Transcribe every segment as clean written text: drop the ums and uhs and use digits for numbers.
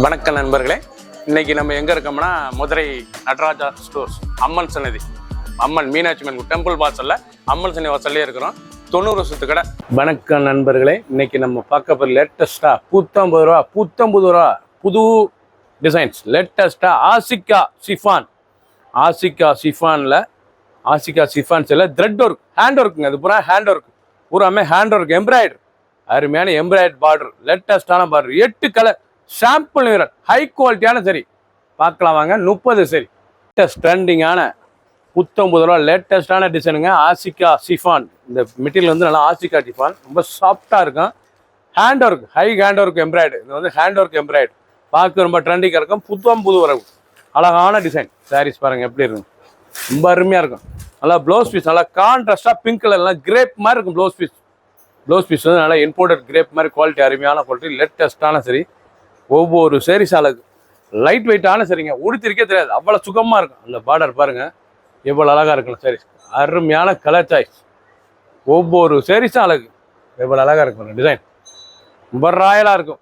வணக்கம் நண்பர்களே, இன்னைக்கு நம்ம எங்க இருக்கோம்னா மதுரை நடராஜா ஸ்டோர்ஸ் அம்மன் சன்னதி, அம்மன் மீனாட்சி அம்மன் டெம்பிள் வாசல்ல அம்மன் சன்னதி வாசல்லே இருக்கிறோம். 90 வருஷத்து கடை. வணக்கம் நண்பர்களே, இன்னைக்கு நம்ம பார்க்க போகிற லேட்டஸ்டா புத்தம்பது ரூபா புது டிசைன்ஸ். லேட்டஸ்டா ஆசிகா சிஃபான்ஸ்ல த்ரெட் ஒர்க், ஹேண்ட் ஒர்க்குங்க. அது பூரா ஹேண்ட் ஒர்க், பூராமே ஹேண்ட் ஒர்க், எம்ப்ராய்டரி, அருமையான எம்ப்ராய்டரி பார்டர், லேட்டஸ்டான பார்டர், 8 கலர் சாம்பிள் நிறம், ஹை குவாலிட்டியான சரி. பார்க்கலாம் வாங்க. 30 சரி, லேட்டஸ்ட் ட்ரெண்டிங்கான 90 ரூபா லேட்டஸ்டான டிசைனுங்க. ஆசிகா சிஃபான். இந்த மெட்டீரியல் வந்து நல்லா ஆசிகா சிஃபான், ரொம்ப சாஃப்டாக இருக்கும். Hand work, high hand work எம்ப்ராய்டு. இது வந்து ஹேண்ட் ஒர்க் எம்ப்ராய்டு, பார்க்க ரொம்ப ட்ரெண்டிங்காக இருக்கும். புது வரவு, அழகான டிசைன். சாரீஸ் பாருங்கள் எப்படி இருக்கும், ரொம்ப அருமையாக இருக்கும். நல்லா ப்ளவுஸ் பீஸ் நல்லா கான்ட்ராஸ்டாக பிங்க் கலர்லாம் கிரேப் மாதிரி இருக்கும். ப்ளவுஸ் பீஸ் வந்து நல்லா இம்போர்ட்டட் கிரேப் மாதிரி குவாலிட்டி, அருமையான குவாலிட்டி, லேட்டஸ்டான சரி. ஒவ்வொரு சேரீஸ் அழகு, லைட் வெயிட்டான சரிங்க, உடுத்திருக்கே தெரியாது, அவ்வளோ சுகமாக இருக்கும். அந்த பார்டர் பாருங்கள் எவ்வளோ அழகாக இருக்கும். சாரீஸ் அருமையான கலர் சாய்ஸ், ஒவ்வொரு சேரீஸும் அழகு, எவ்வளோ அழகாக இருக்கும். டிசைன் ரொம்ப ராயலாக இருக்கும்.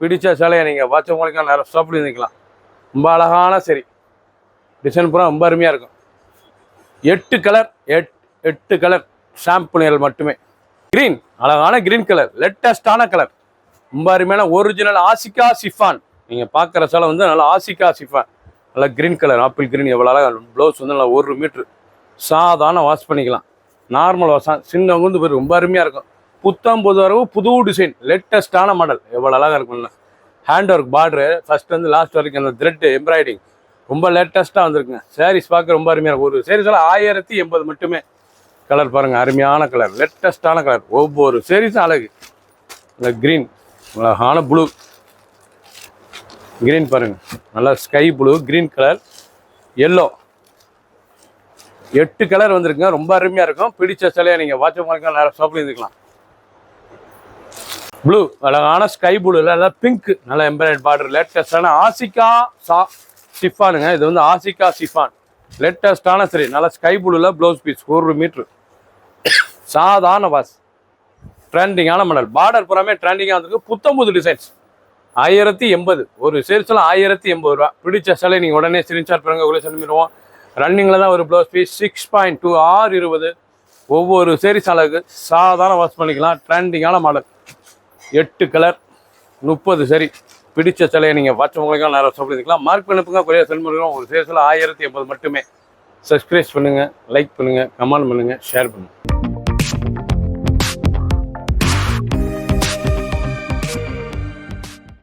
பிடிச்ச சிலையை நீங்கள் வச்சவங்களுக்கு நிறைய ஸ்டாப்பில் இருந்துக்கலாம். ரொம்ப அழகான சரி, டிசைன் பூரா ரொம்ப அருமையாக இருக்கும். 8 கலர் சாம்பிள் மட்டுமே. கிரீன், அழகான கிரீன் கலர், லேட்டஸ்டான கலர், ரொம்ப அருமையான ஒரிஜினல் ஆசிகா சிஃபான். நீங்கள் பார்க்குற சேலை வந்து நல்லா ஆசிகா சிஃபான், நல்லா கிரீன் கலர், ஆப்பிள் கிரீன், எவ்வளோ அழகாக. ப்ளவுஸ் வந்து நல்லா 1 மீட்ரு, சாதாரண வாஷ் பண்ணிக்கலாம், நார்மல் வாஷ் தான். சின்னவங்க வந்து பேர் ரொம்ப அருமையாக இருக்கும். புத்தம்பது வரவு புது டிசைன், லேட்டஸ்டான மாடல், எவ்வளோ அழகாக இருக்கும்ல. ஹேண்ட் ஒர்க் பார்டரு ஃபஸ்ட் வந்து லாஸ்ட் வரைக்கும் அந்த த்ரெட் எம்ப்ராய்டிங் ரொம்ப லேட்டஸ்ட்டாக வந்துருக்குங்க. சாரீஸ் பார்க்க ரொம்ப அருமையாக இருக்கும். ஒரு சாரீஸில் 1080 மட்டுமே. கலர் பாருங்கள், அருமையான கலர், லேட்டஸ்டான கலர், ஒவ்வொரு சாரீஸும் அழகு. இந்த க்ரீன், அழகான ப்ளூ, கிரீன் பாருங்கள், நல்லா sky blue, green colour, yellow, 8 colour வந்துருக்குங்க. ரொம்ப அருமையாக இருக்கும். பிடிச்ச சிலையை நீங்கள் வாட்சமாக நிறைய ஷாப்பில் இருந்துக்கலாம். ப்ளூ, அழகான ஸ்கை ப்ளூ, நல்லா பிங்க், நல்லா எம்ப்ராய்டரி பார்டர், லேட்டஸ்டான ஆசிகா சிஃபானுங்க. இது வந்து ஆசிகா சிஃபான், லேட்டஸ்டான சரி. நல்லா ஸ்கை ப்ளூவில் ப்ளவுஸ் பீஸ் 1 மீட்ரு, சாதாரண வாஸ், ட்ரெண்டிங்கான மாடல். பார்டர் பூராமே ட்ரெண்டிங்காக வந்துருக்கு. புத்தம்புது டிசைன்ஸ், 1080. ஒரு சேல்ஸில் 1080 ரூபா. பிடிச்ச சிலை நீங்கள் உடனே ஸ்க்ரீன்ஷாட் பண்ணுங்க, உங்களை சென்றுடுவோம். ரன்னிங்கில் தான் ஒரு ப்ளவுஸ் பீஸ் 6.2 620. ஒவ்வொரு சேரீஸ் அழகு, சாதாரண வாஷ் பண்ணிக்கலாம். ட்ரெண்டிங்கான மாடல், 8 கலர், 30 சரி. பிடிச்ச சிலையை நீங்கள் வாட்சவங்களுக்காக நிறைய சொல்லிக்கலாம். மார்க் பண்ணிப்புங்க, குறைய செல் பண்ணுறோம். ஒரு சேல்ஸில் 1080 மட்டுமே. சப்ஸ்கிரைப் பண்ணுங்கள், லைக் பண்ணுங்கள், கமெண்ட் பண்ணுங்கள், ஷேர் பண்ணுங்கள்.